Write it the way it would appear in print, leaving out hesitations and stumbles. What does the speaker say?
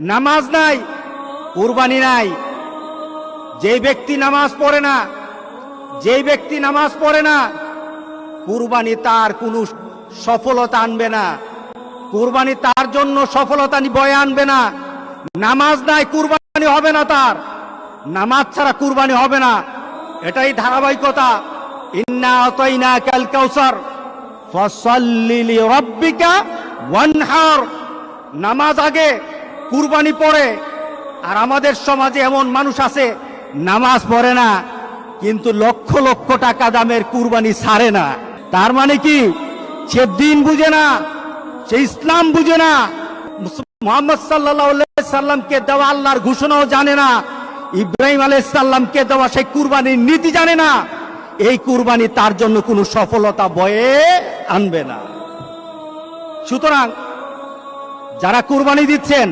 নামাজ নাই, কুরবানি নাই। যে ব্যক্তি নামাজ পড়ে না, কুরবানি তার কোনো সফলতা আনবে না, কুরবানি তার জন্য সফলতা বয়ে আনবে না। নামাজ নাই, কুরবানি হবে না তার, নামাজ ছাড়া কুরবানি হবে না। এটাই ধারাবাহিকতা। ইন্না আতাইনাকাল কাউসার ফাসাল্লি লিরাব্বিকা ওয়ানহার। নামাজ আগে, কুরবানি পরে। আর আমাদের সমাজে এমন মানুষ আছে নামাজ পড়ে না, কিন্তু লক্ষ লক্ষ টাকা দামের কুরবানি ছাড়ে না। তার মানে কি? সে দিন বুঝে না, সে ইসলাম বুঝে না, মুহাম্মদ সাল্লাল্লাহু আলাইহি সাল্লামকে দেওয়া আল্লাহর ঘোষণাও জানে না, ইব্রাহিম আলাইহিস সালামকে দেওয়া সেই কুরবানির নীতি জানে না। এই কুরবানি তার জন্য কোনো সফলতা বয়ে আনবে না। সুতরাং যারা কুরবানি দিচ্ছেন